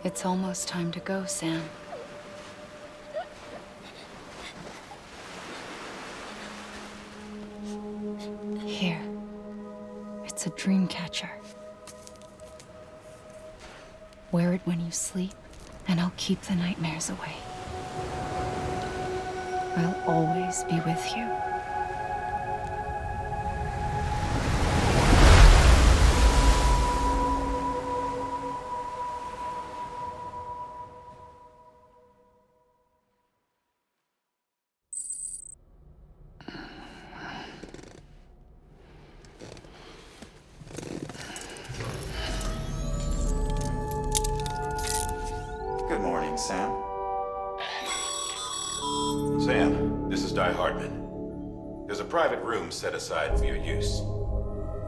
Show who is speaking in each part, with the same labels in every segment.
Speaker 1: It's almost time to go, Sam. Here. It's a dream catcher. Wear it when you sleep, and I'll keep the nightmares away. I'll always be with you.
Speaker 2: Good morning, Sam.
Speaker 3: Sam, this is Di Hartman. There's a private room set aside for your use.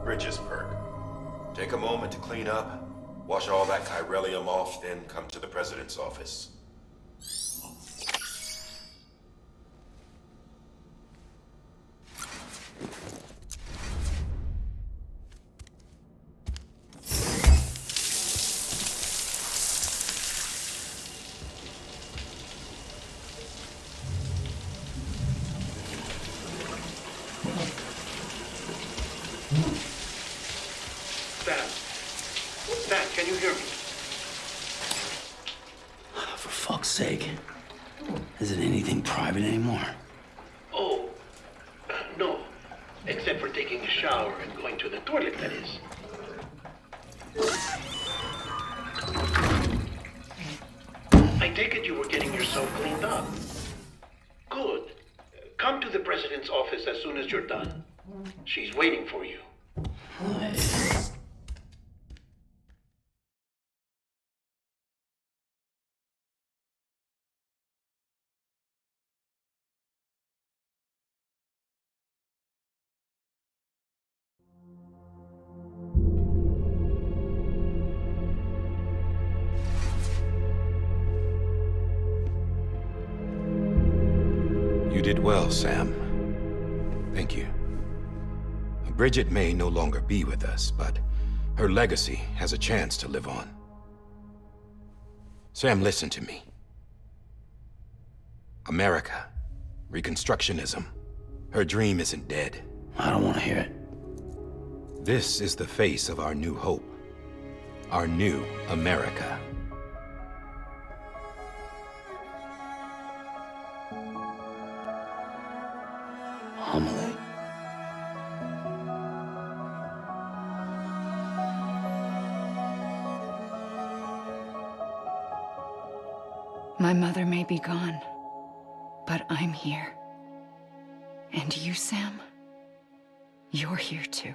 Speaker 3: Bridges perk. Take a moment to clean up, wash all that chiralium off, then come to the president's office.
Speaker 4: Sam, can you hear me?
Speaker 5: For fuck's sake. Is it anything private anymore?
Speaker 4: Oh, no. Except for taking a shower and going to the toilet, that is. I take it you were getting yourself cleaned up. Good. Come to the president's office as soon as you're done. She's waiting for you.
Speaker 3: You did well, Sam. Thank you. Bridget may no longer be with us, but her legacy has a chance to live on. Sam, listen to me. America, Reconstructionism, her dream isn't dead.
Speaker 5: I don't want to hear it.
Speaker 3: This is the face of our new hope. Our new America.
Speaker 5: Homily.
Speaker 1: My mother may be gone, but I'm here. And you, Sam, you're here too.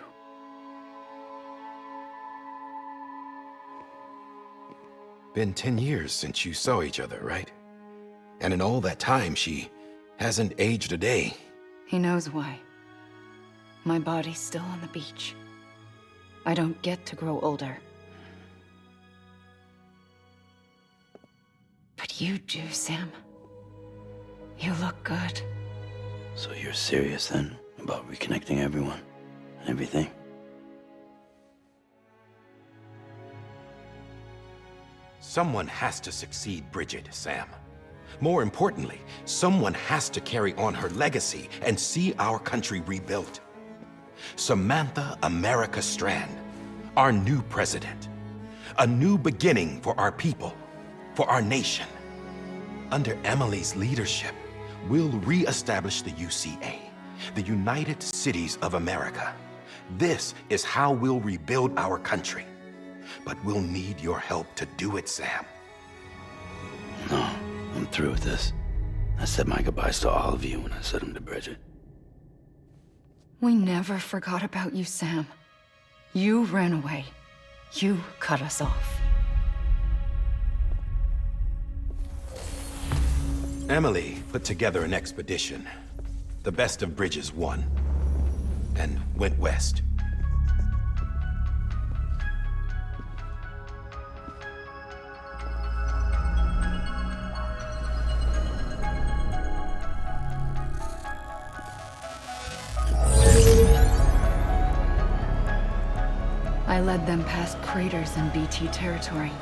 Speaker 3: Been 10 years since you saw each other, right? And in all that time, she hasn't aged a day.
Speaker 1: He knows why. My body's still on the beach. I don't get to grow older. But you do, Sam. You look good.
Speaker 5: So you're serious then about reconnecting everyone and everything?
Speaker 3: Someone has to succeed Bridget, Sam. More importantly, someone has to carry on her legacy and see our country rebuilt. Samantha America Strand, our new president. A new beginning for our people, for our nation. Under Emily's leadership, we'll re-establish the UCA, the United Cities of America. This is how we'll rebuild our country. But we'll need your help to do it, Sam.
Speaker 5: No, I'm through with this. I said my goodbyes to all of you when I said them to Bridget.
Speaker 1: We never forgot about you, Sam. You ran away. You cut us off.
Speaker 3: Emily put together an expedition. The best of Bridges won, and went west.
Speaker 1: I led them past craters in BT territory.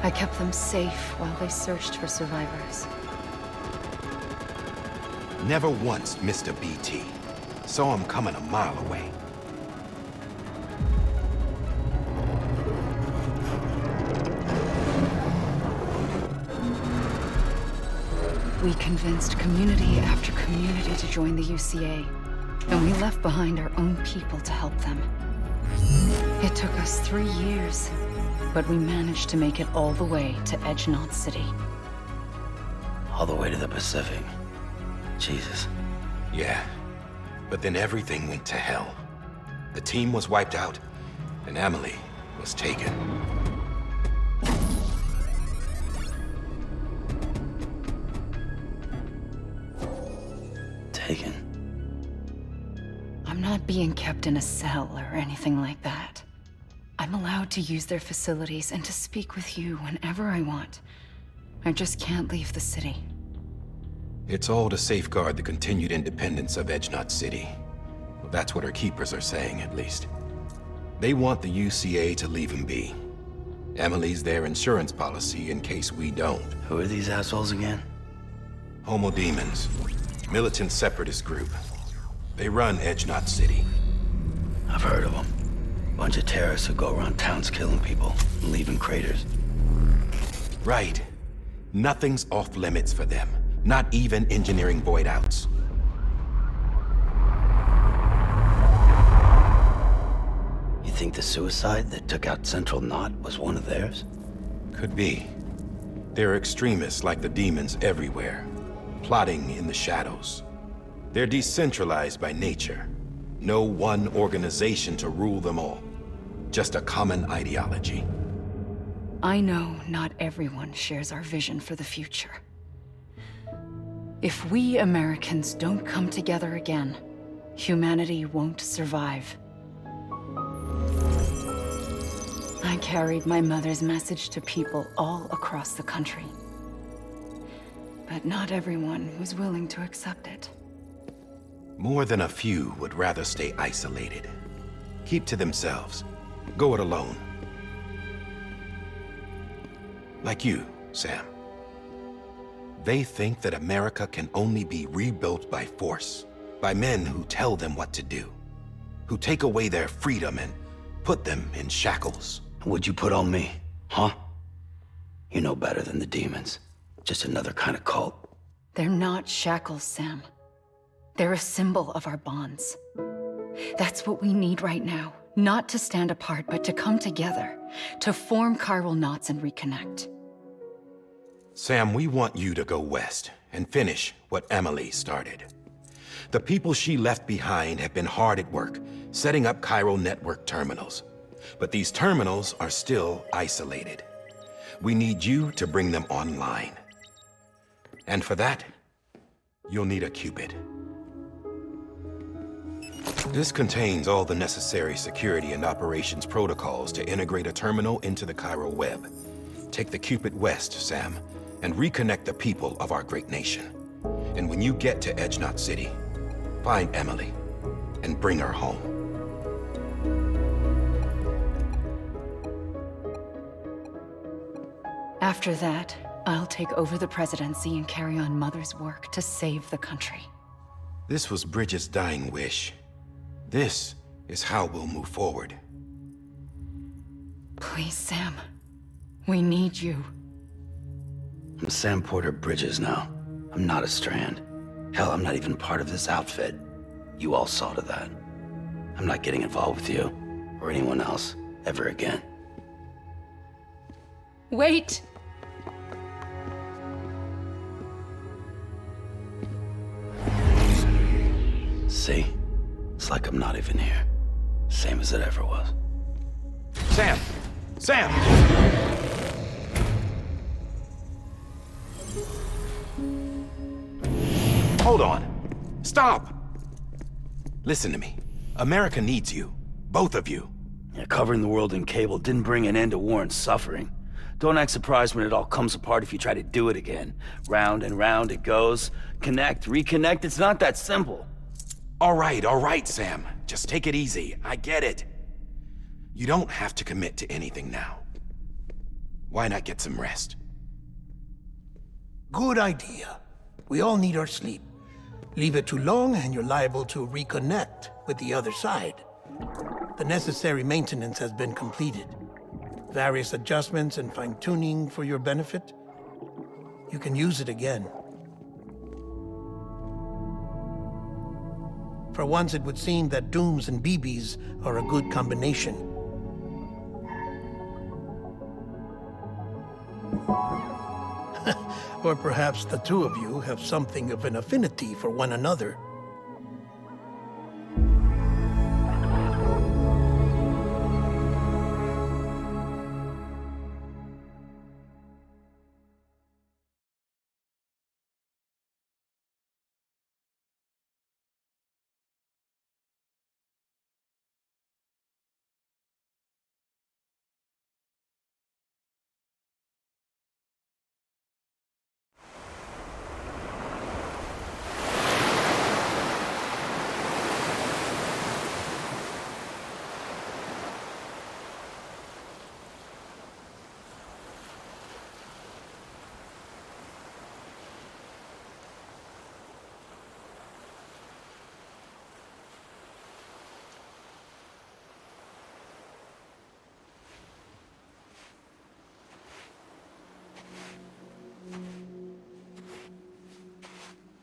Speaker 1: I kept them safe while they searched for survivors.
Speaker 3: Never once missed a BT. Saw him coming a mile away.
Speaker 1: We convinced community after community to join the UCA, and we left behind our own people to help them. It took us 3 years, but we managed to make it all the way to Edgenot City.
Speaker 5: All the way to the Pacific. Jesus.
Speaker 3: Yeah, but then everything went to hell. The team was wiped out, and Emily was taken.
Speaker 5: Taken?
Speaker 1: I'm not being kept in a cell or anything like that. I'm allowed to use their facilities and to speak with you whenever I want. I just can't leave the city.
Speaker 3: It's all to safeguard the continued independence of Edgenot City. Well, that's what our keepers are saying, at least. They want the UCA to leave him be. Emily's their insurance policy in case we don't.
Speaker 5: Who are these assholes again?
Speaker 3: Homo Demons. Militant separatist group. They run Edgenot City.
Speaker 5: I've heard of them. Bunch of terrorists who go around towns killing people and leaving craters.
Speaker 3: Right. Nothing's off limits for them. Not even engineering void outs.
Speaker 5: You think the suicide that took out Central Knot was one of theirs?
Speaker 3: Could be. There are extremists like the demons everywhere, plotting in the shadows. They're decentralized by nature. No one organization to rule them all. Just a common ideology.
Speaker 1: I know not everyone shares our vision for the future. If we Americans don't come together again, humanity won't survive. I carried my mother's message to people all across the country. But not everyone was willing to accept it.
Speaker 3: More than a few would rather stay isolated. Keep to themselves. Go it alone. Like you, Sam. They think that America can only be rebuilt by force, by men who tell them what to do, who take away their freedom and put them in shackles.
Speaker 5: What'd you put on me, huh? You know better than the demons. Just another kind of cult.
Speaker 1: They're not shackles, Sam. They're a symbol of our bonds. That's what we need right now. Not to stand apart, but to come together, to form chiral knots and reconnect.
Speaker 3: Sam, we want you to go west and finish what Emily started. The people she left behind have been hard at work, setting up chiral network terminals. But these terminals are still isolated. We need you to bring them online. And for that, you'll need a Cupid. This contains all the necessary security and operations protocols to integrate a terminal into the chiral web. Take the Cupid west, Sam, and reconnect the people of our great nation. And when you get to Edgenot City, find Emily and bring her home.
Speaker 1: After that, I'll take over the presidency and carry on Mother's work to save the country.
Speaker 3: This was Bridget's dying wish. This is how we'll move forward.
Speaker 1: Please, Sam. We need you.
Speaker 5: I'm Sam Porter Bridges now. I'm not a Strand. Hell, I'm not even part of this outfit. You all saw to that. I'm not getting involved with you, or anyone else, ever again.
Speaker 1: Wait!
Speaker 5: See? It's like I'm not even here. Same as it ever was.
Speaker 3: Sam! Sam! Hold on. Stop! Listen to me. America needs you. Both of you.
Speaker 5: Yeah, covering the world in cable didn't bring an end to war and suffering. Don't act surprised when it all comes apart if you try to do it again. Round and round it goes. Connect, reconnect, it's not that simple.
Speaker 3: All right, Sam. Just take it easy. I get it. You don't have to commit to anything now. Why not get some rest?
Speaker 6: Good idea. We all need our sleep. Leave it too long and you're liable to reconnect with the other side. The necessary maintenance has been completed. Various adjustments and fine-tuning for your benefit. You can use it again. For once, it would seem that Dooms and BBs are a good combination. Or perhaps the two of you have something of an affinity for one another.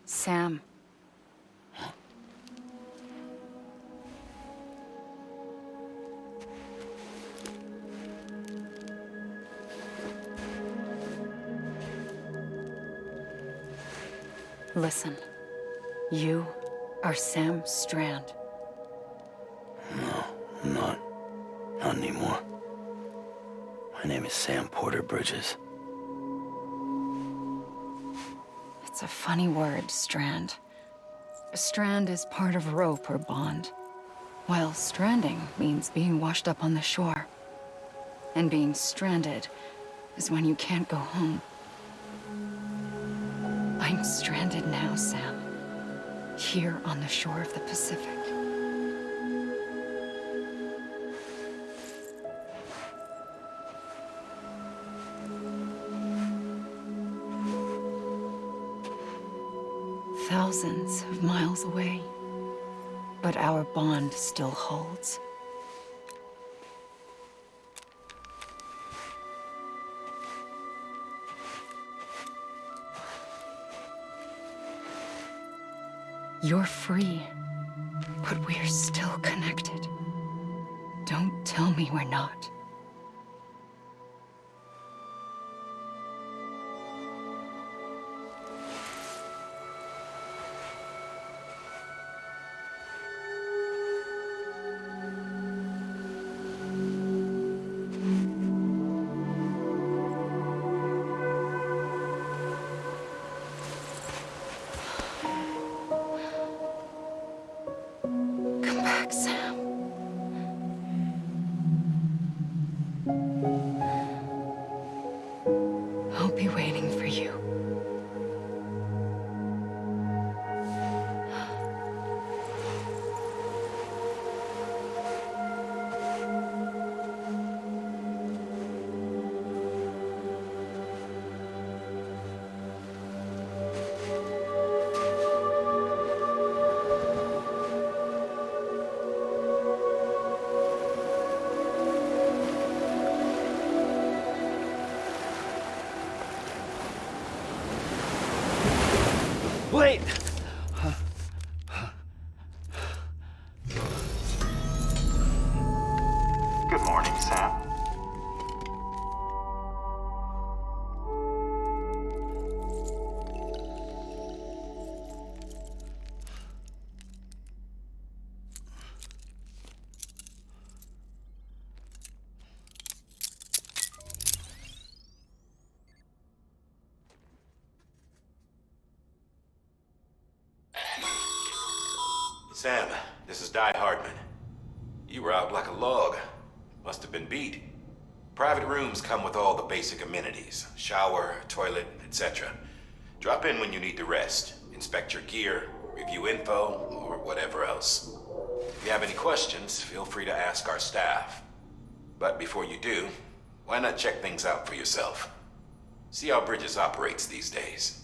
Speaker 1: Sam. Listen. You are Sam Strand.
Speaker 5: No, I'm not. Not anymore. My name is Sam Porter Bridges.
Speaker 1: It's a funny word, strand. A strand is part of rope or bond, while stranding means being washed up on the shore. And being stranded is when you can't go home. I'm stranded now, Sam. Here on the shore of the Pacific. Thousands of miles away, but our bond still holds. You're free, but we're still connected. Don't tell me we're not. Come back, Sam. I'll be waiting for you.
Speaker 5: Wait!
Speaker 2: Good morning, Sam.
Speaker 3: Sam, this is Di Hardman. You were out like a log. Must have been beat. Private rooms come with all the basic amenities. Shower, toilet, etc. Drop in when you need to rest. Inspect your gear, review info, or whatever else. If you have any questions, feel free to ask our staff. But before you do, Why not check things out for yourself? See how Bridges operates these days.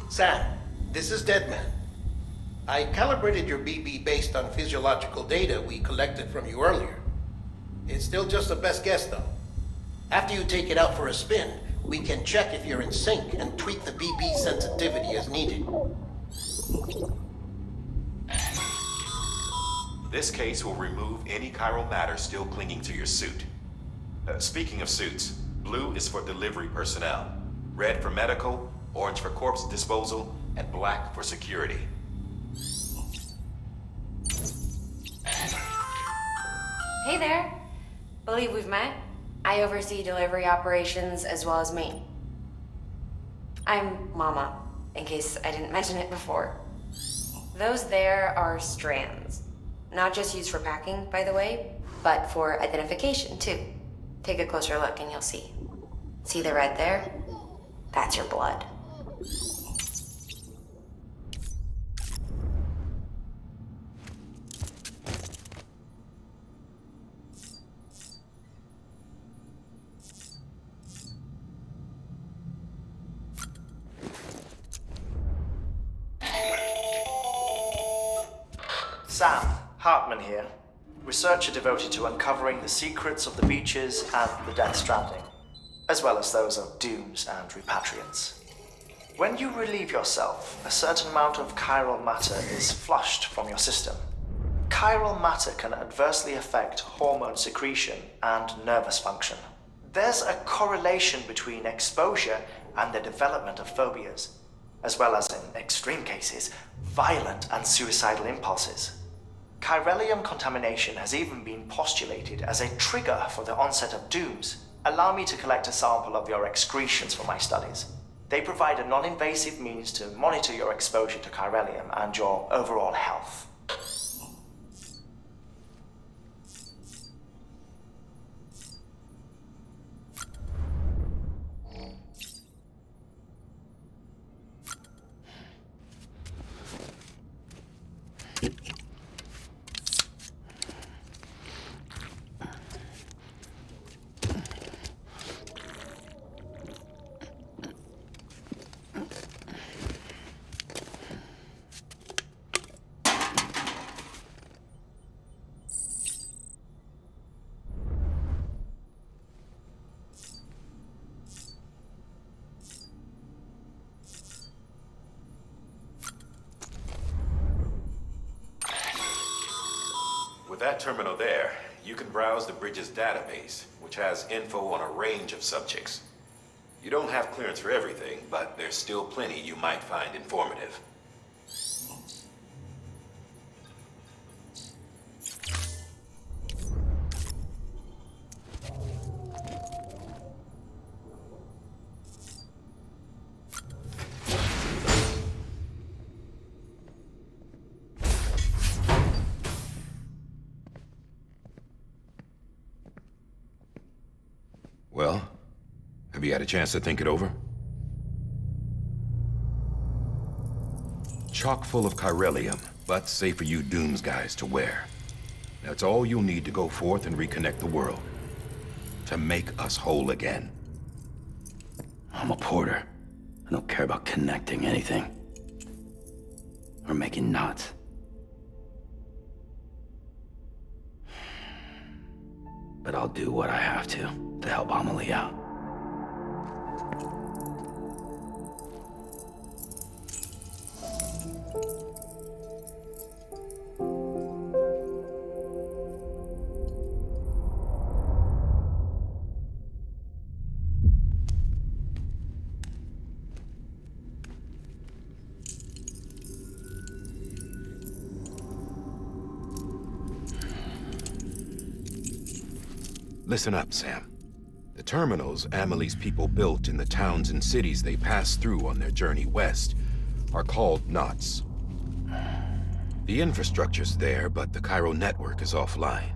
Speaker 6: Sam, this is Deadman. I calibrated your BB based on physiological data we collected from you earlier. It's still just a best guess, though. After you take it out for a spin, we can check if you're in sync and tweak the BB sensitivity as needed.
Speaker 3: This case will remove any chiral matter still clinging to your suit. Speaking of suits, blue is for delivery personnel, red for medical, orange for corpse disposal, and black for security.
Speaker 7: Hey there. Believe we've met. I oversee delivery operations as well as me. I'm Mama, in case I didn't mention it before. Those there are strands. Not just used for packing, by the way, but for identification, too. Take a closer look and you'll see. See the red there? That's your blood.
Speaker 8: Sam, Hartman here, researcher devoted to uncovering the secrets of the beaches and the Death Stranding, as well as those of dooms and repatriants. When you relieve yourself, a certain amount of chiral matter is flushed from your system. Chiral matter can adversely affect hormone secretion and nervous function. There's a correlation between exposure and the development of phobias, as well as, in extreme cases, violent and suicidal impulses. Chiralium contamination has even been postulated as a trigger for the onset of dooms. Allow me to collect a sample of your excretions for my studies. They provide a non-invasive means to monitor your exposure to chiralium and your overall health.
Speaker 3: With that terminal there, you can browse the Bridges database, which has info on a range of subjects. You don't have clearance for everything, but there's still plenty you might find informative. Well, have you had a chance to think it over? Chock full of chiralium, but safe for you Dooms guys to wear. That's all you'll need to go forth and reconnect the world. To make us whole again.
Speaker 5: I'm a porter. I don't care about connecting anything. Or making knots. But I'll do what I have to help Amelie out.
Speaker 3: Listen up, Sam. The terminals Amelie's people built in the towns and cities they passed through on their journey west are called knots. The infrastructure's there, but the Cairo network is offline.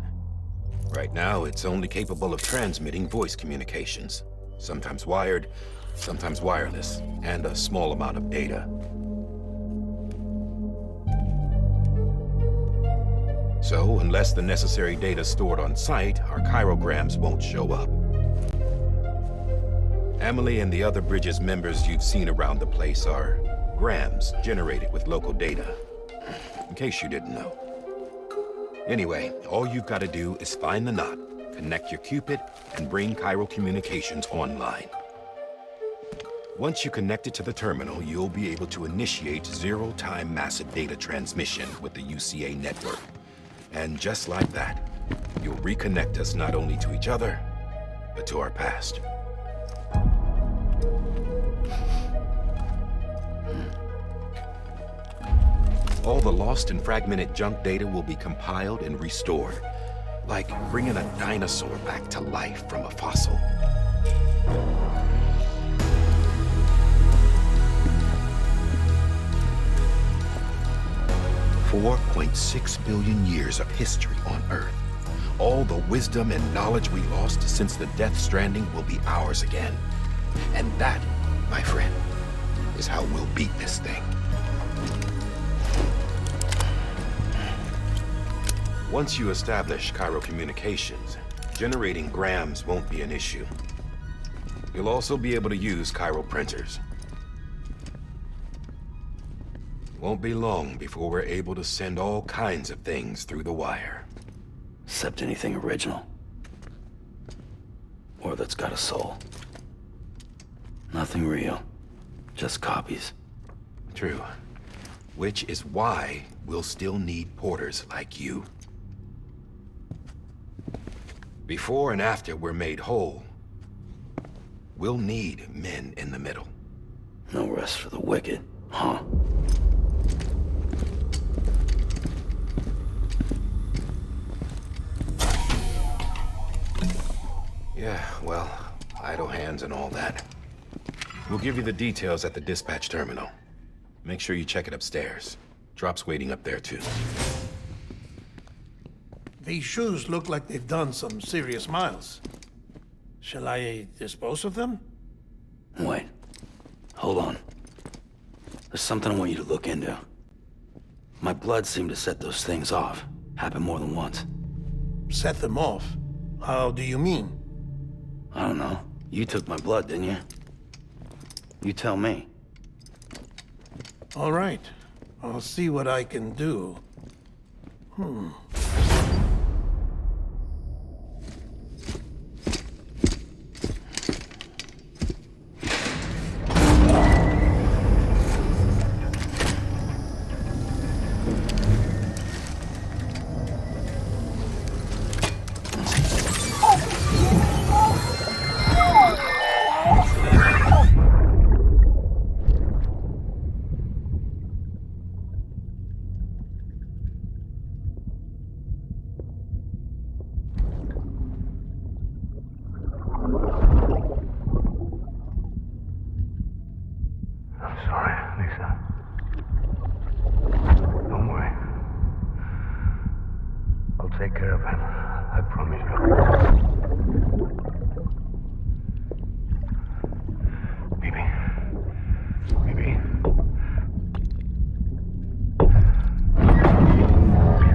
Speaker 3: Right now, it's only capable of transmitting voice communications. Sometimes wired, sometimes wireless, and a small amount of data. So, unless the necessary data stored on site, our chirograms won't show up. Emily and the other Bridges members you've seen around the place are grams generated with local data. In case you didn't know. Anyway, all you've got to do is find the knot, connect your Cupid, and bring chiral communications online. Once you connect it to the terminal, you'll be able to initiate zero-time massive data transmission with the UCA network. And just like that, you'll reconnect us not only to each other, but to our past. All the lost and fragmented junk data will be compiled and restored, like bringing a dinosaur back to life from a fossil. $4.6 billion years of history on Earth. All the wisdom and knowledge we lost since the Death Stranding will be ours again. And that, my friend, is how we'll beat this thing. Once you establish chiral communications, generating grams won't be an issue. You'll also be able to use chiral printers. Won't be long before we're able to send all kinds of things through the wire.
Speaker 5: Except anything original. Or that's got a soul. Nothing real. Just copies.
Speaker 3: True. Which is why we'll still need porters like you. Before and after we're made whole, we'll need men in the middle.
Speaker 5: No rest for the wicked, huh?
Speaker 3: Yeah, well, idle hands and all that. We'll give you the details at the dispatch terminal. Make sure you check it upstairs. Drop's waiting up there, too.
Speaker 6: These shoes look like they've done some serious miles. Shall I dispose of them?
Speaker 5: Wait. Hold on. There's something I want you to look into. My blood seemed to set those things off. Happened more than once.
Speaker 6: Set them off? How do you mean?
Speaker 5: I don't know. You took my blood, didn't you? You tell me.
Speaker 6: All right. I'll see what I can do.
Speaker 9: Take care of him. I promise you. Baby. Baby.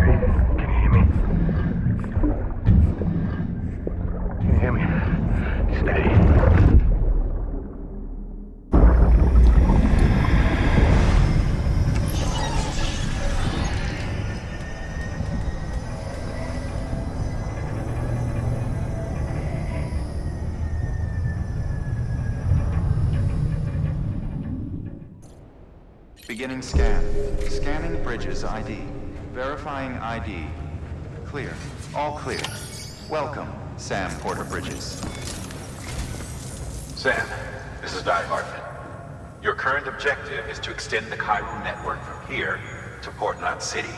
Speaker 9: Baby, can you hear me? Can you hear me? Steady.
Speaker 2: Beginning scan. Scanning Bridges ID. Verifying ID. Clear. All clear. Welcome, Sam Porter Bridges.
Speaker 3: Sam, this is Di Hartman. Your current objective is to extend the chiral network from here to Port Knot City.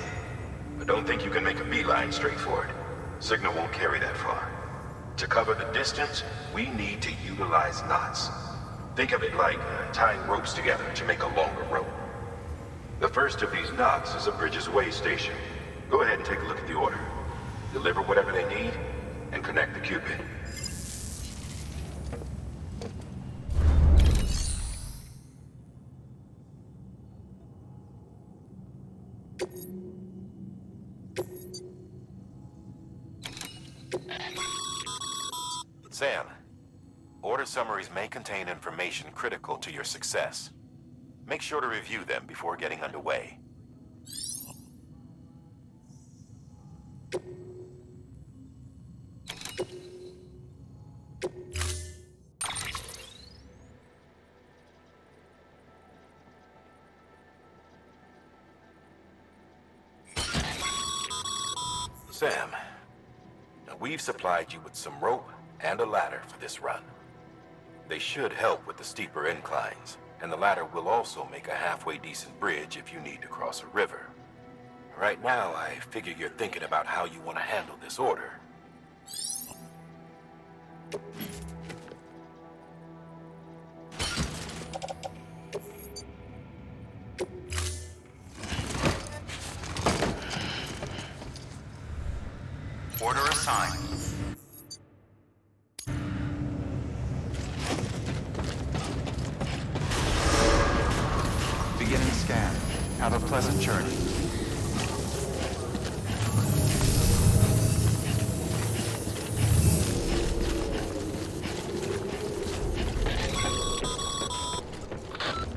Speaker 3: But don't think you can make a beeline straight for it. Signal won't carry that far. To cover the distance, we need to utilize knots. Think of it like tying ropes together to make a longer rope. The first of these knots is a Bridges Way station. Go ahead and take a look at the order. Deliver whatever they need, and connect the Cupid. Sam, order summaries may contain information critical to your success. Make sure to review them before getting underway. Sam, now we've supplied you with some rope and a ladder for this run. They should help with the steeper inclines, and the ladder will also make a halfway decent bridge if you need to cross a river. Right now, I figure you're thinking about how you want to handle this order.
Speaker 2: Order assigned. Beginning scan. Have a pleasant journey.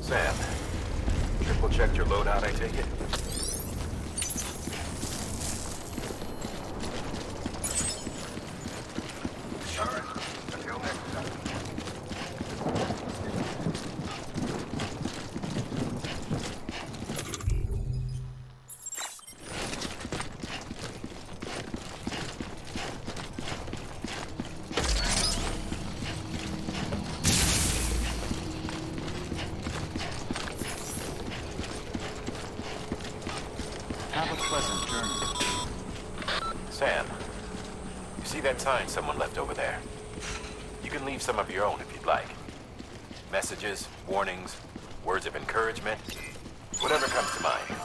Speaker 3: Sam, triple checked your loadout, I take it?
Speaker 2: Have a pleasant journey.
Speaker 3: Sam, you see that sign someone left over there? You can leave some of your own if you'd like. Messages, warnings, words of encouragement, whatever comes to mind.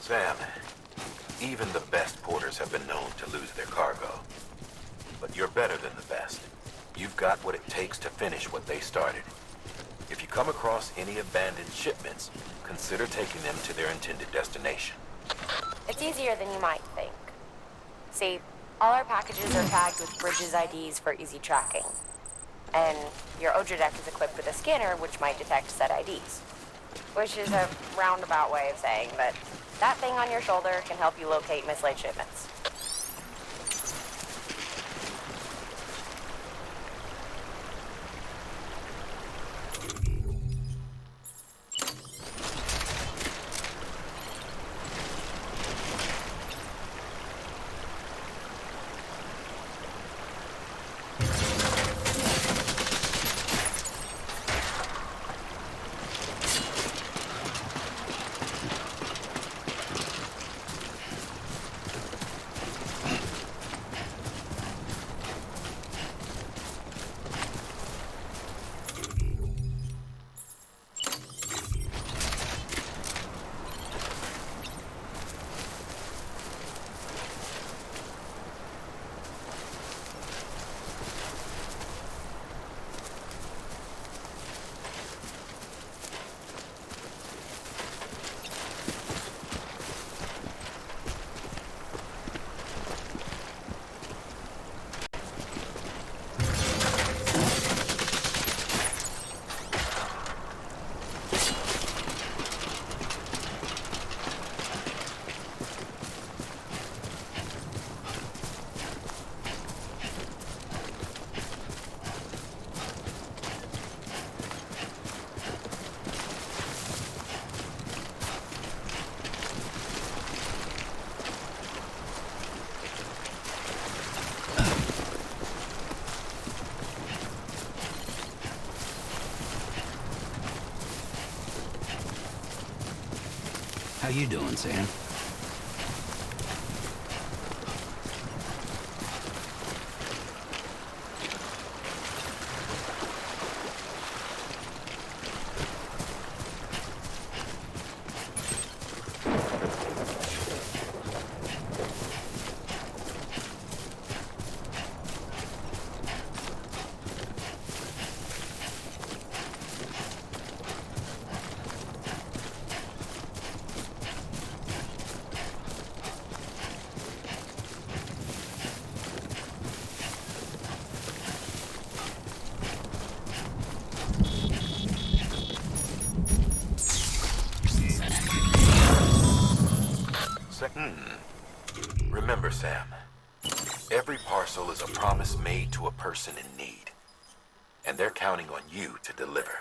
Speaker 3: Sam, even the best porters have been known to lose their cargo. But you're better than the best. You've got what it takes to finish what they started. If you come across any abandoned shipments, consider taking them to their intended destination.
Speaker 7: It's easier than you might think. See, all our packages are tagged with Bridges IDs for easy tracking. And your Odra deck is equipped with a scanner which might detect said IDs. Which is a roundabout way of saying that that thing on your shoulder can help you locate mislaid shipments.
Speaker 5: How you doing, Sam?
Speaker 3: Remember, Sam, every parcel is a promise made to a person in need, and they're counting on you to deliver.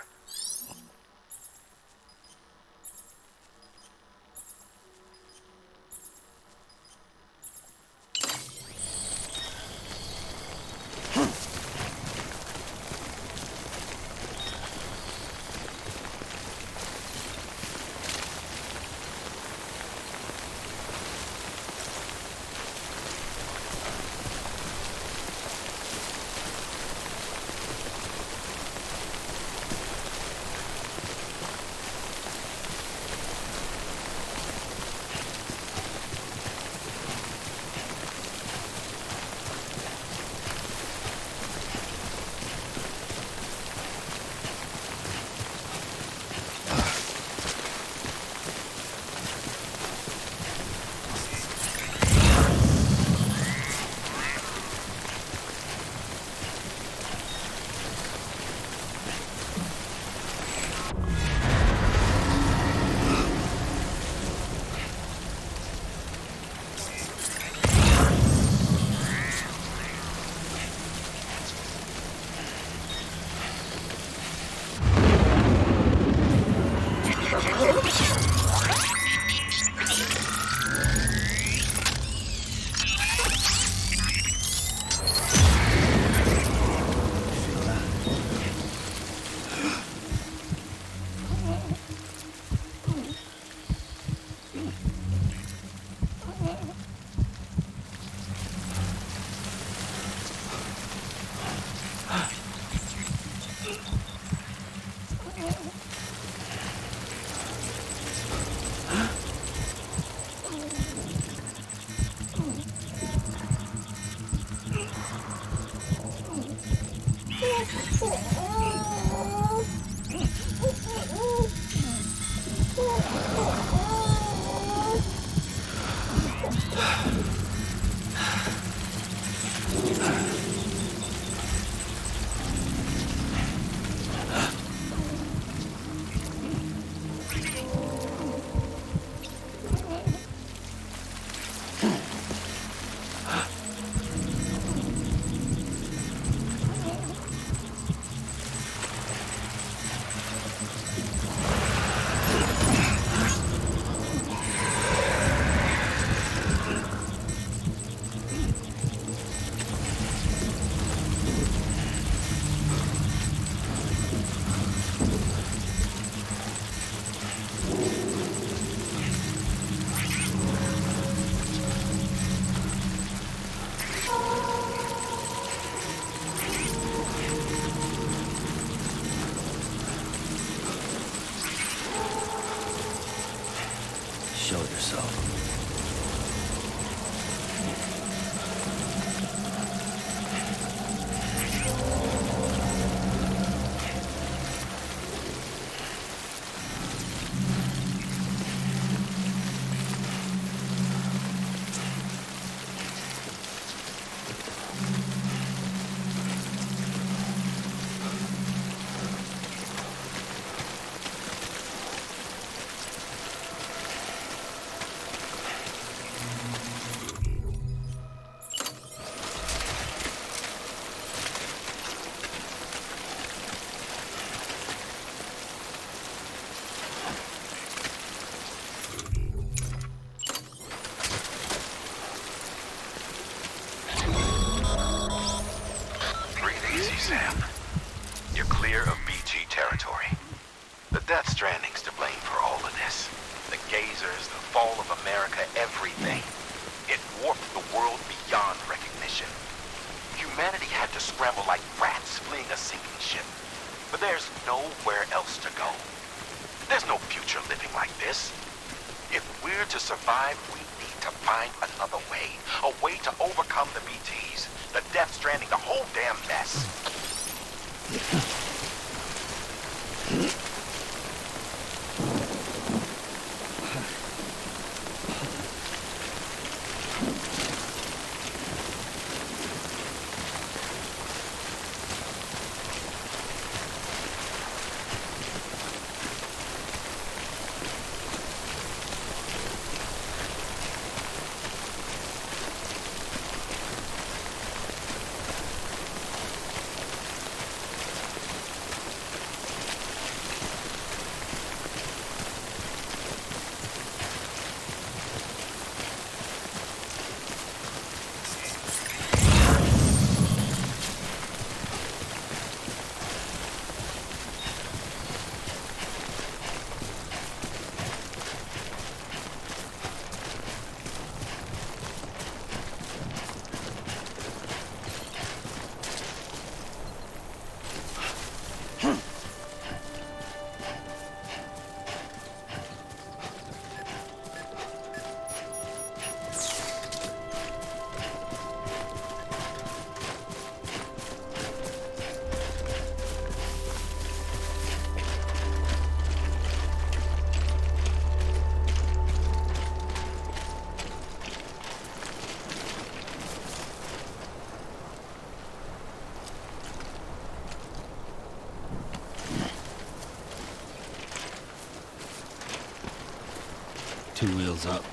Speaker 5: Show yourself.
Speaker 3: Sam. You're clear of BG territory. The Death Stranding's to blame for all of this. The gazers, the America everything. It warped the world beyond recognition. Humanity had to scramble like rats fleeing a sinking ship. But there's nowhere else to go. There's no future living like this. If we're to survive, we need to find another way. A way to overcome the BTs, the Death Stranding, the whole damn mess.
Speaker 5: Two wheels up.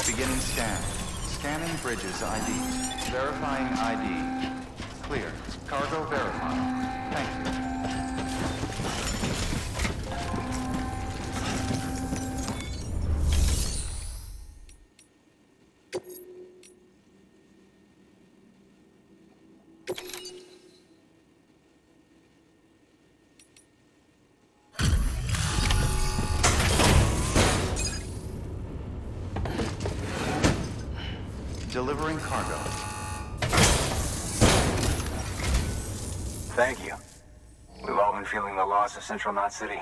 Speaker 2: Beginning scan. Scanning bridges ID. Verifying ID. Clear. Cargo verified. Thank you. Delivering cargo.
Speaker 9: Thank you. We've all been feeling the loss of Central Knot City.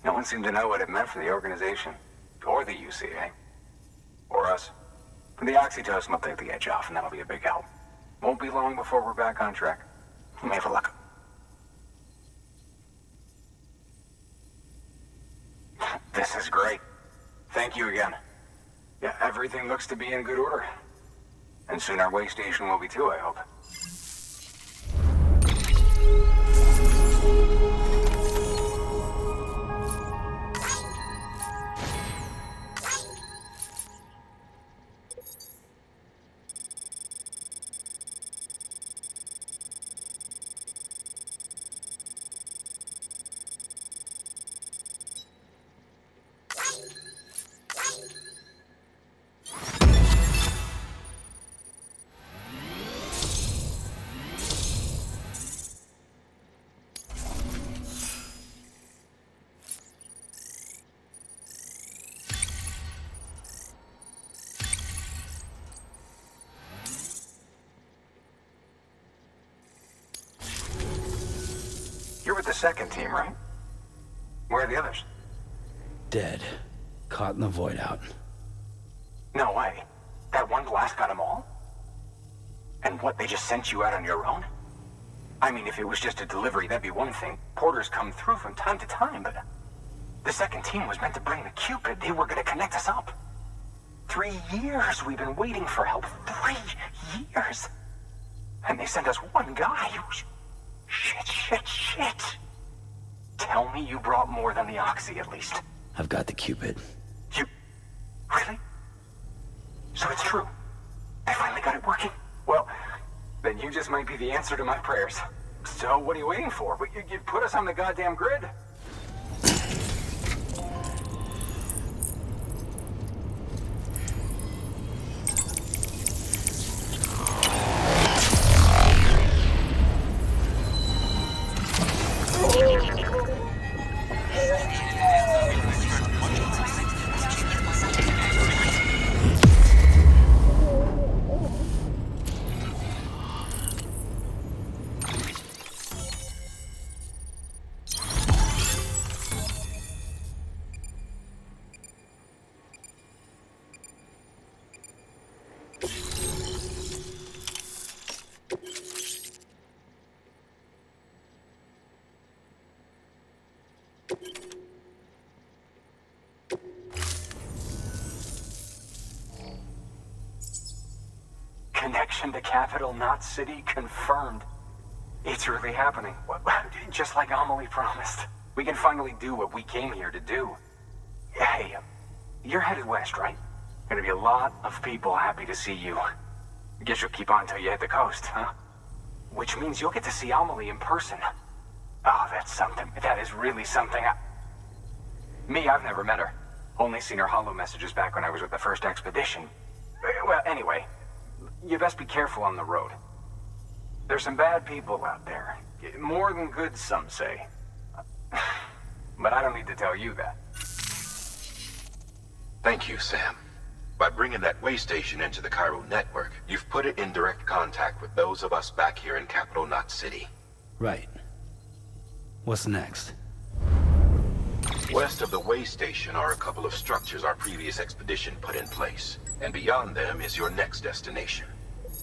Speaker 9: No one seemed to know what it meant for the organization, or the UCA, or us. The oxytocin will take the edge off, and that'll be a big help. Won't be long before we're back on track. We may have a luck. This is great. Thank you again. Yeah, everything looks to be in good order. And soon our way station will be too, I hope. You're with the second team, right? Where are the others?
Speaker 5: Dead. Caught in the void out.
Speaker 9: No way. That one blast got them all? And what, they just sent you out on your own? I mean, if it was just a delivery, that'd be one thing. Porters come through from time to time, but... The second team was meant to bring the Cupid. They were gonna connect us up. 3 years we've been waiting for help. 3 years! And they sent us one guy. Shit. Tell me you brought more than the Oxy, at least.
Speaker 5: I've got the Cupid.
Speaker 9: You... Really? So it's true. I finally got it working. Well, then you just might be the answer to my prayers. So what are you waiting for? You put us on the goddamn grid? Connection to capital, not city, confirmed. It's really happening. Just like Amelie promised. We can finally do what we came here to do. Hey, you're headed west, right? Gonna be a lot of people happy to see you. Guess you'll keep on till you hit the coast, huh? Which means you'll get to see Amelie in person. Oh, that's something. That is really something. Me, I've never met her. Only seen her holo messages back when I was with the first expedition. Well, anyway, you best be careful on the road. There's some bad people out there. More than good, some say. But I don't need to tell you that.
Speaker 3: Thank you, Sam. By bringing that way station into the Cairo network, you've put it in direct contact with those of us back here in Capital Knot City.
Speaker 5: Right. What's next?
Speaker 3: West of the way station are a couple of structures our previous expedition put in place. And beyond them is your next destination,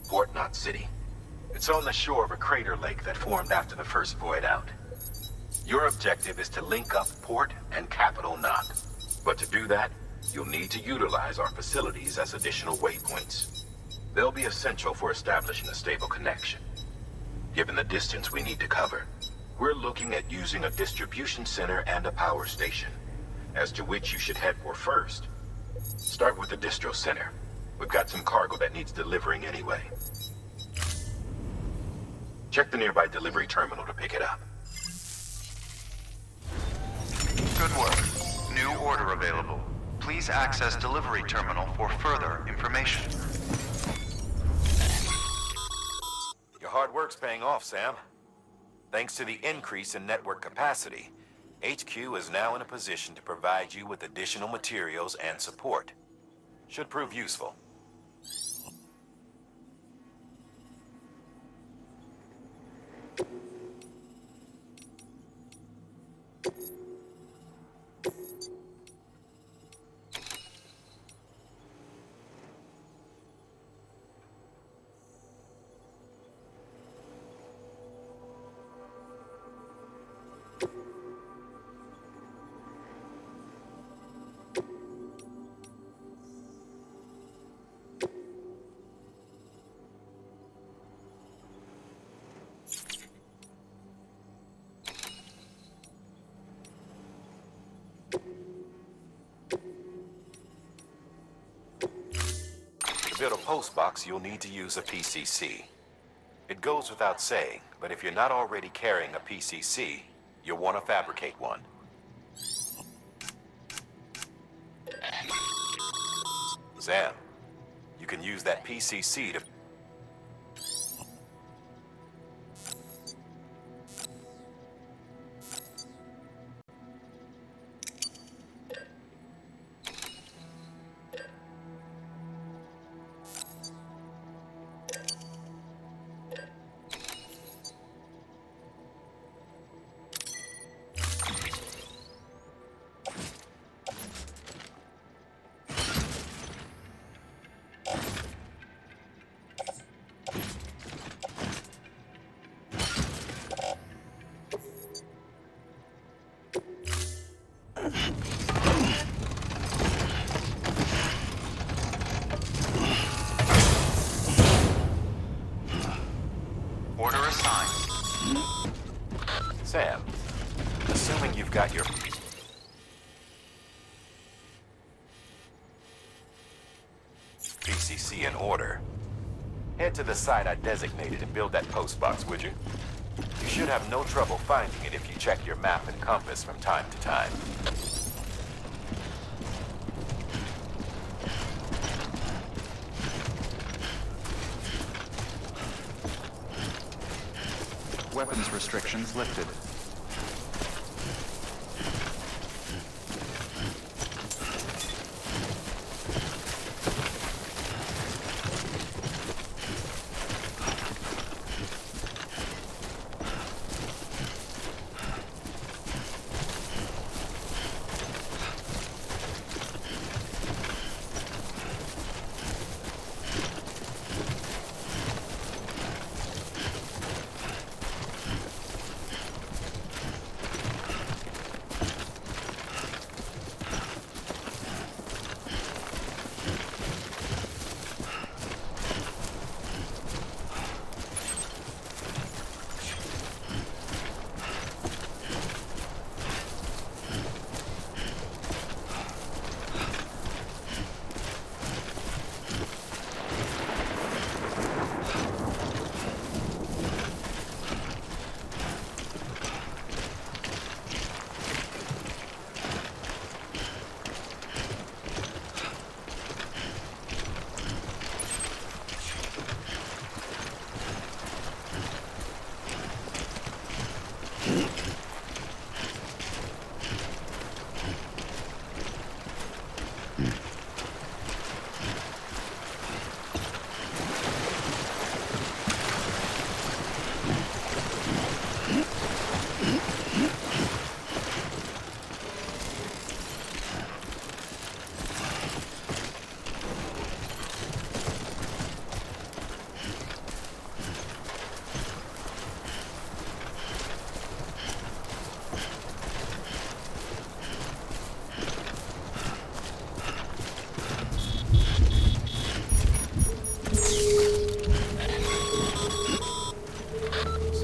Speaker 3: Port Knot City. It's on the shore of a crater lake that formed after the first void out. Your objective is to link up Port and Capital Knot. But to do that, you'll need to utilize our facilities as additional waypoints. They'll be essential for establishing a stable connection. Given the distance we need to cover, we're looking at using a distribution center and a power station, as to which you should head for first. Start with the distro center. We've got some cargo that needs delivering anyway. Check the nearby delivery terminal to pick it up.
Speaker 2: Good work. New order available. Please access delivery terminal for further information.
Speaker 3: Your hard work's paying off, Sam. Thanks to the increase in network capacity, HQ is now in a position to provide you with additional materials and support. Should prove useful. To build a post box, you'll need to use a PCC. It goes without saying, but if you're not already carrying a PCC, you'll want to fabricate one. Sam, you can use that PCC to...
Speaker 2: Order assigned.
Speaker 3: Sam, assuming you've got your PCC in order, head to the site I designated and build that post box, would you? You should have no trouble finding it if you check your map and compass from time to time.
Speaker 2: Weapons restrictions lifted.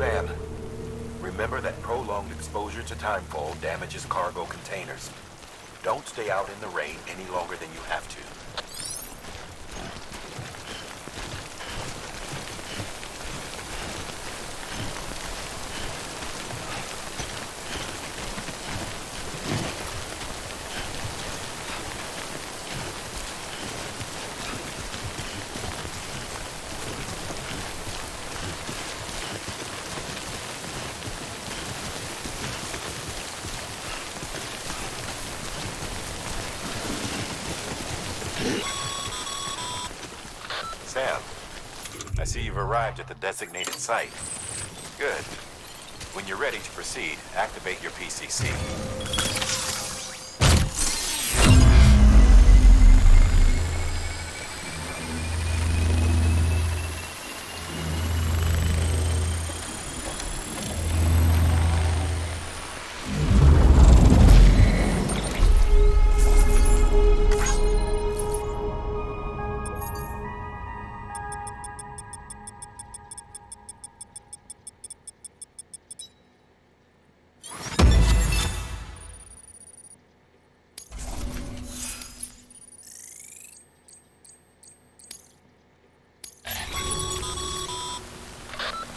Speaker 3: Sam, remember that prolonged exposure to timefall damages cargo containers. Don't stay out in the rain any longer than you have to. Sam, I see you've arrived at the designated site. Good. When you're ready to proceed, activate your PCC.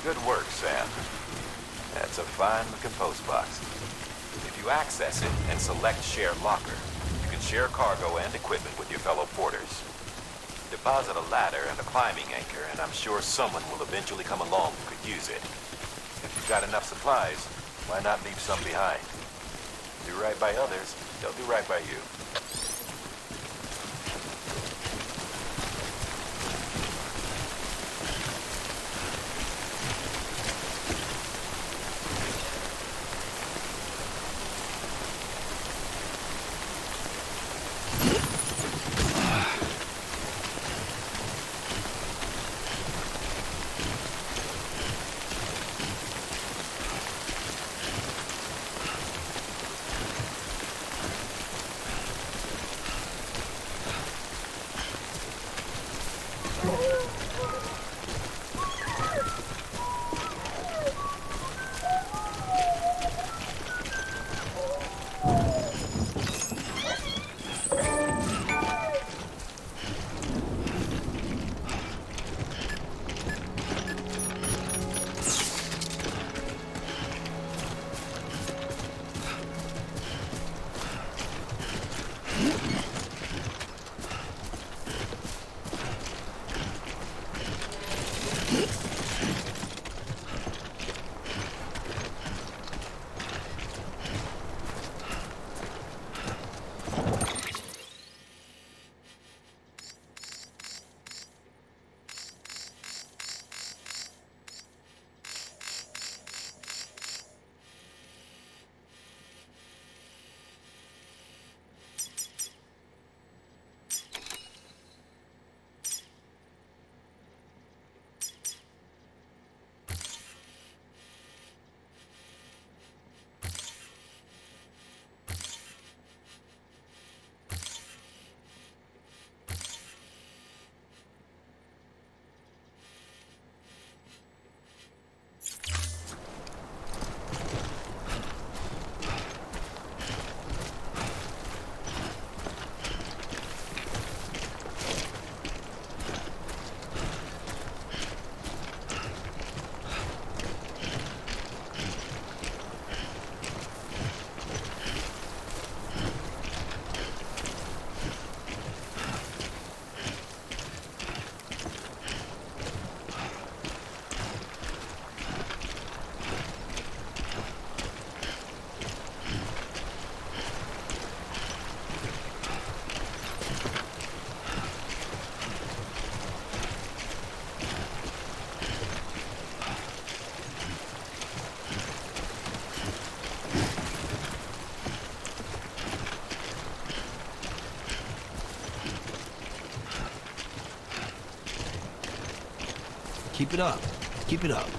Speaker 3: Good work, Sam. That's a fine-looking post box. If you access it and select Share Locker, you can share cargo and equipment with your fellow porters. Deposit a ladder and a climbing anchor, and I'm sure someone will eventually come along who could use it. If you've got enough supplies, why not leave some behind? Do right by others, they'll do right by you.
Speaker 5: Keep it up. Keep it up.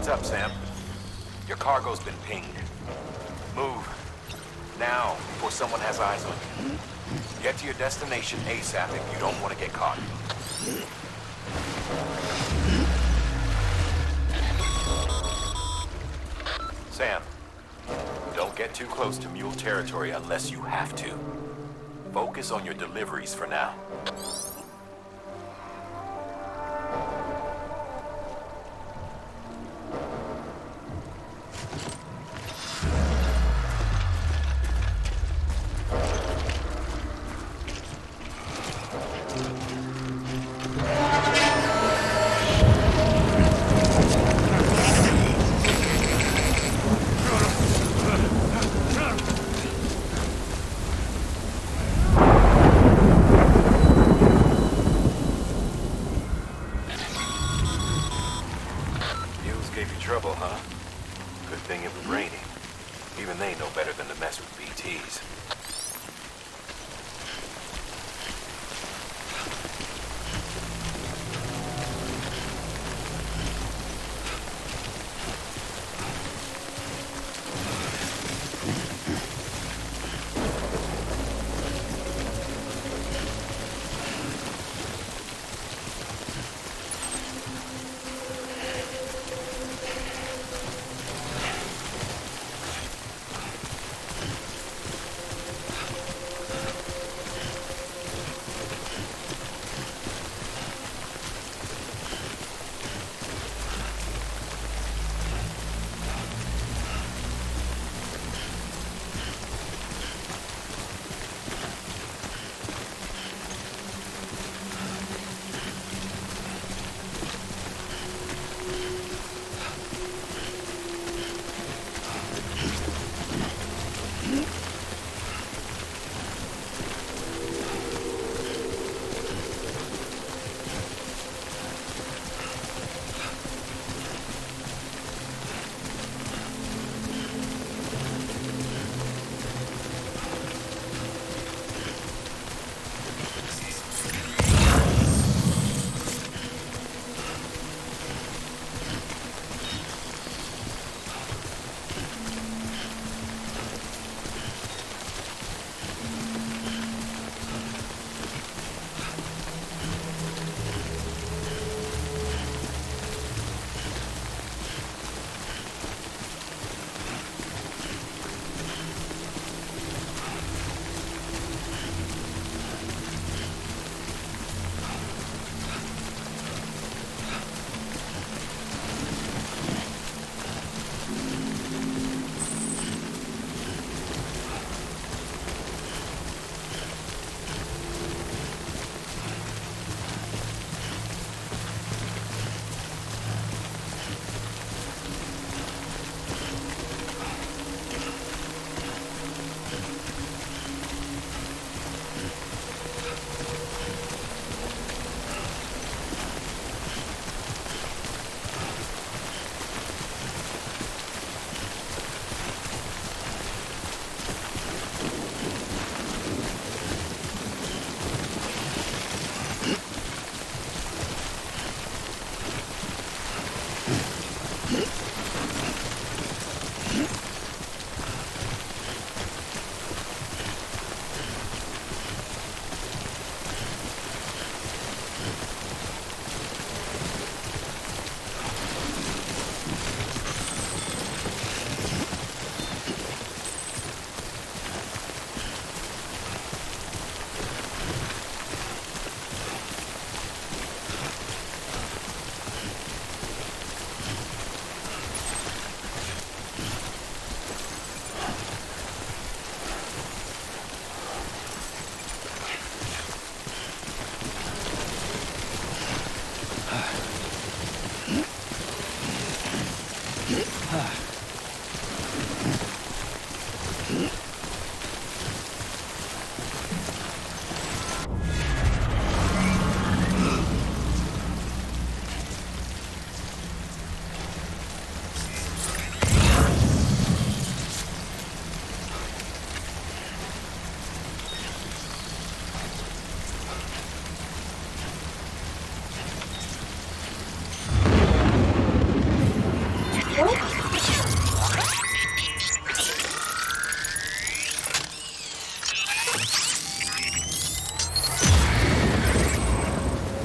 Speaker 3: Heads up, Sam. Your cargo's been pinged. Move. Now, before someone has eyes on you. Get to your destination ASAP if you don't want to get caught. Sam, don't get too close to Mule territory unless you have to. Focus on your deliveries for now. Gave you trouble, huh? Good thing it was raining. Even they know better than to mess with BTs.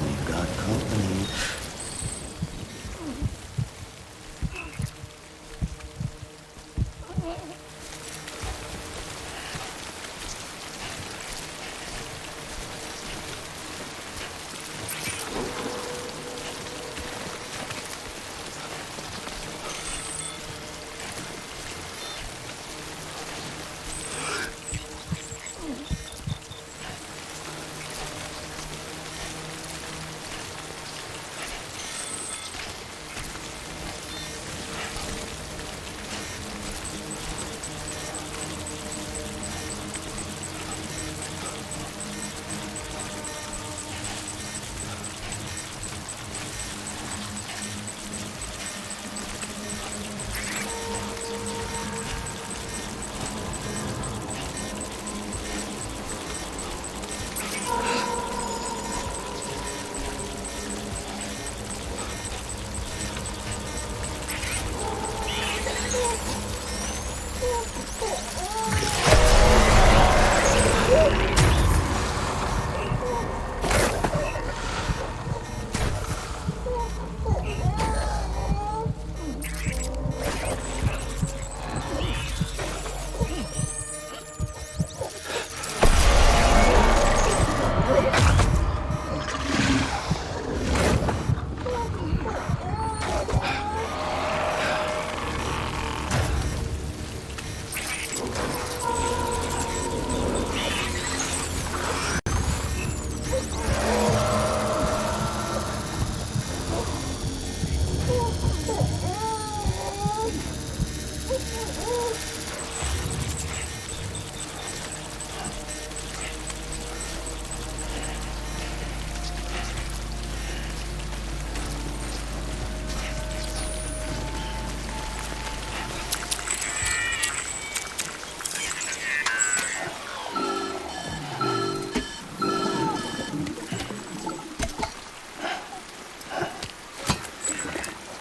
Speaker 5: We've got company.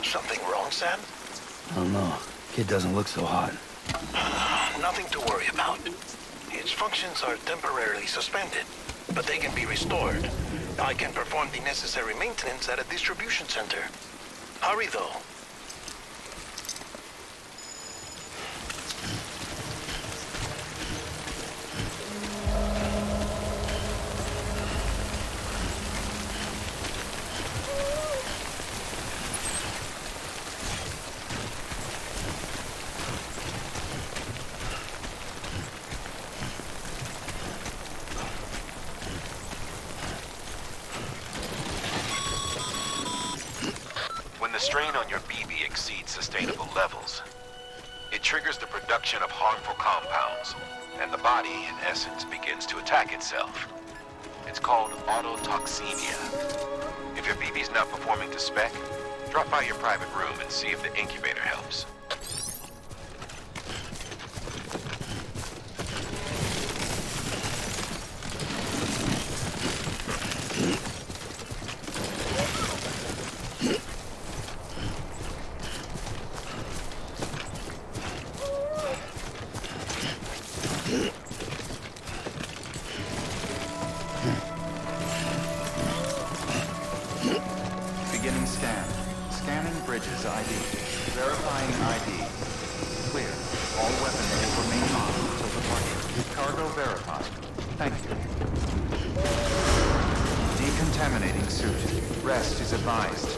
Speaker 6: Something wrong, Sam?
Speaker 5: I don't know. Kid doesn't look so hot.
Speaker 6: Nothing to worry about. Its functions are temporarily suspended, but they can be restored. I can perform the necessary maintenance at a distribution center. Hurry, though.
Speaker 3: When the strain on your BB exceeds sustainable levels, it triggers the production of harmful compounds, and the body, in essence, begins to attack itself. It's called autotoxemia. If your BB's not performing to spec, drop by your private room and see if the incubator helps.
Speaker 2: Beginning scan. Scanning bridges ID. Verifying ID. Clear. All weapons will remain on until departure. Cargo verified. Thank you. Decontaminating suit. Rest is advised.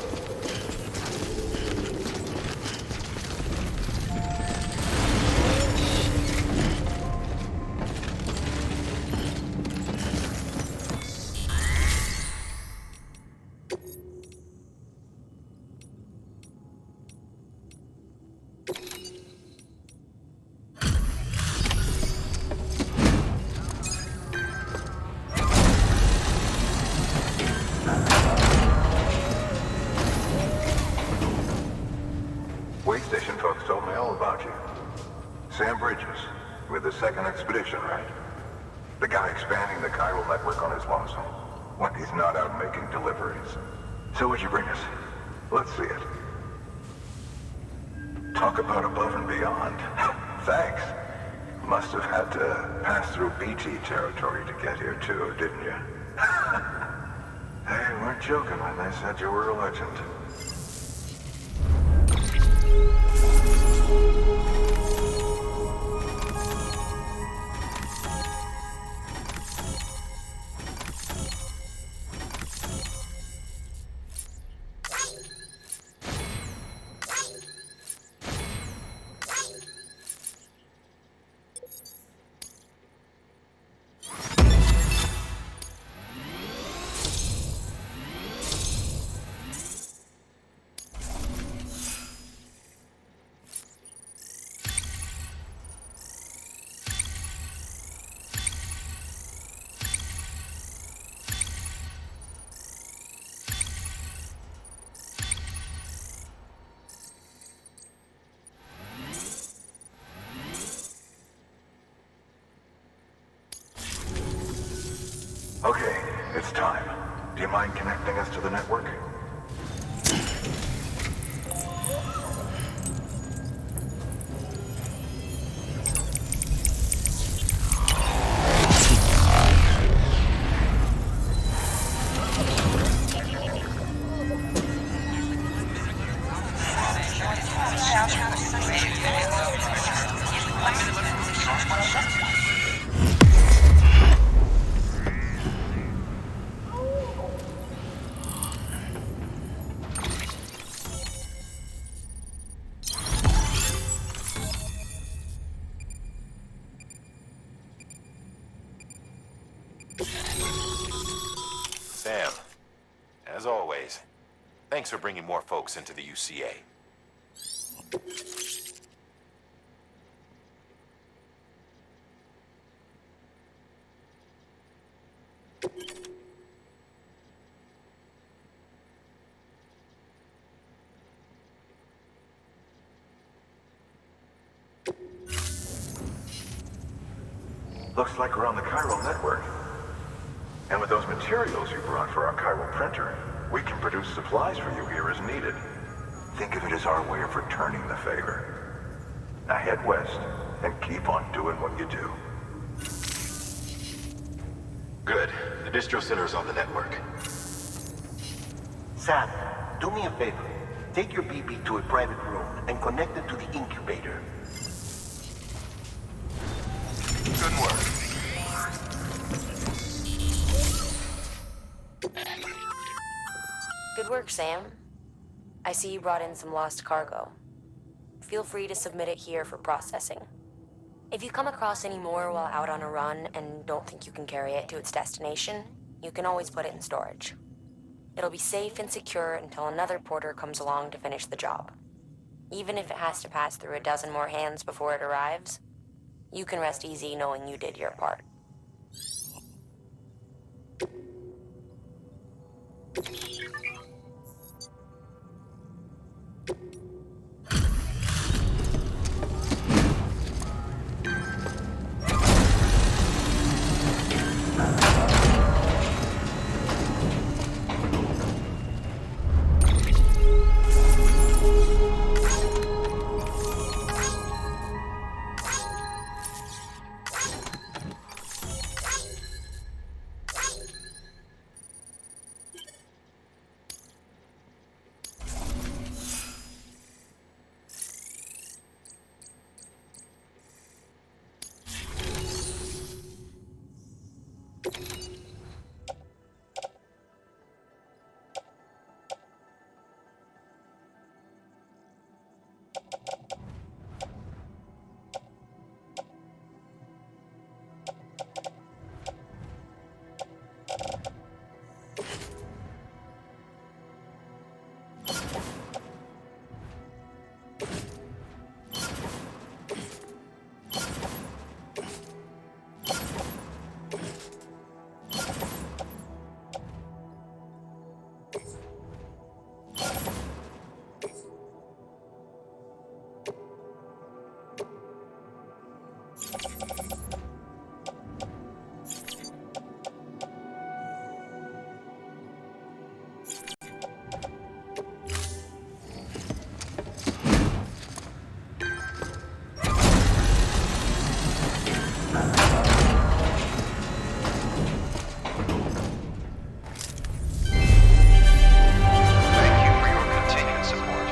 Speaker 10: Way station folks told me all about you. Sam Bridges, with the second expedition, right? The guy expanding the chiral network on his lonesome, when he's not out making deliveries. So what'd you bring us? Let's see it. Talk about above and beyond. Thanks. Must have had to pass through BT territory to get here too, didn't you? They weren't joking when they said you were a legend. Okay, it's time. Do you mind connecting us to the network?
Speaker 3: Sam, as always, thanks for bringing more folks into the UCA.
Speaker 10: Looks like we're on the chiral network. And with those materials you brought for our chiral printer, we can produce supplies for you here as needed. Think of it as our way of returning the favor. Now head west and keep on doing what you do.
Speaker 3: Good. The distro center is on the network.
Speaker 11: Sam, do me a favor. Take your BB to a private room and connect it to the incubator.
Speaker 3: Good work.
Speaker 7: Good work, Sam. I see you brought in some lost cargo. Feel free to submit it here for processing. If you come across any more while out on a run and don't think you can carry it to its destination, you can always put it in storage. It'll be safe and secure until another porter comes along to finish the job. Even if it has to pass through a dozen more hands before it arrives, you can rest easy knowing you did your part.
Speaker 2: Thank you for your continued support.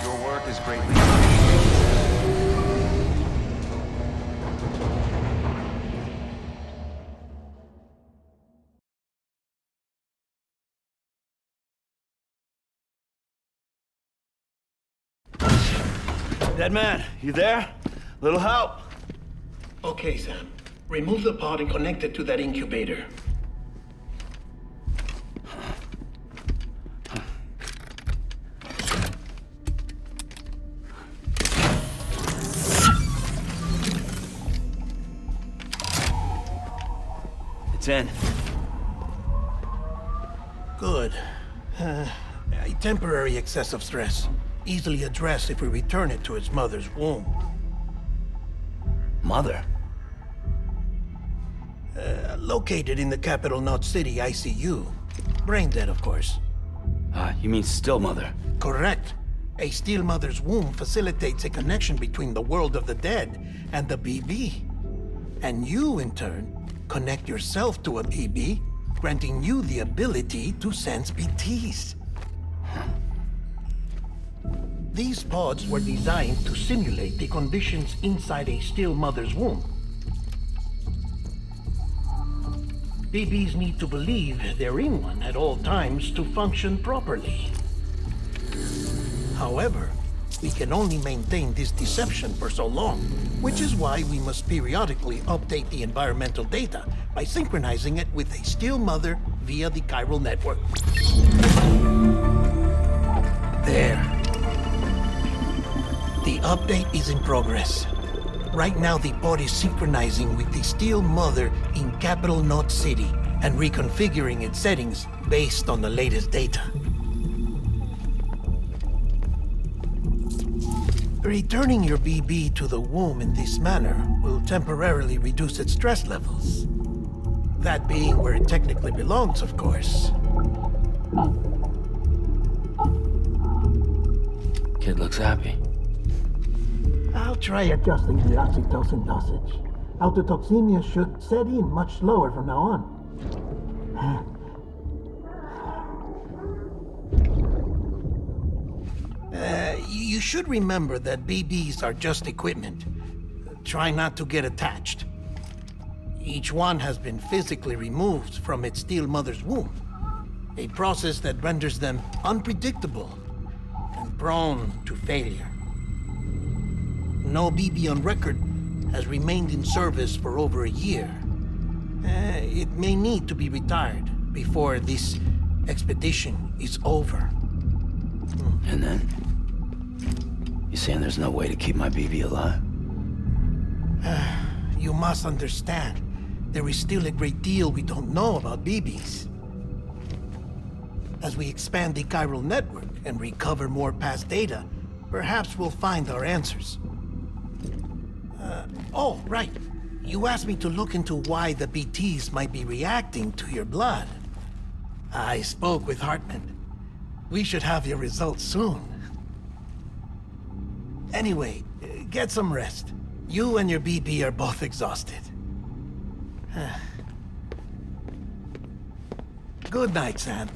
Speaker 2: Your work is greatly appreciated.
Speaker 12: Dead man, you there? Little help?
Speaker 6: Okay, Sam. Remove the pod and connect it to that incubator.
Speaker 12: It's in.
Speaker 6: Good. A temporary excessive stress. Easily addressed if we return it to its mother's womb.
Speaker 5: Mother?
Speaker 6: Located in the capital Knot City ICU. Brain dead, of course.
Speaker 5: You mean still mother?
Speaker 6: Correct. A still mother's womb facilitates a connection between the world of the dead and the BB. And you, in turn, connect yourself to a BB, granting you the ability to sense BTs. These pods were designed to simulate the conditions inside a still mother's womb. BBs need to believe they're in one at all times to function properly. However, we can only maintain this deception for so long, which is why we must periodically update the environmental data by synchronizing it with a still mother via the chiral network. There. The update is in progress. Right now, the pod is synchronizing with the still mother in capital Knot City and reconfiguring its settings based on the latest data. Returning your BB to the womb in this manner will temporarily reduce its stress levels. That being where it technically belongs, of course.
Speaker 5: Kid looks happy.
Speaker 6: I'll try adjusting the oxytocin dosage. Autotoxemia should set in much slower from now on. You should remember that BBs are just equipment. Try not to get attached. Each one has been physically removed from its still mother's womb. A process that renders them unpredictable and prone to failure. No BB on record has remained in service for over a year. It may need to be retired before this expedition is over.
Speaker 5: And then? You saying there's no way to keep my BB alive?
Speaker 6: You must understand, there is still a great deal we don't know about BBs. As we expand the chiral network and recover more past data, perhaps we'll find our answers. Oh, right. You asked me to look into why the BTs might be reacting to your blood. I spoke with Hartman. We should have your results soon. Anyway, get some rest. You and your BB are both exhausted. Good night, Sam.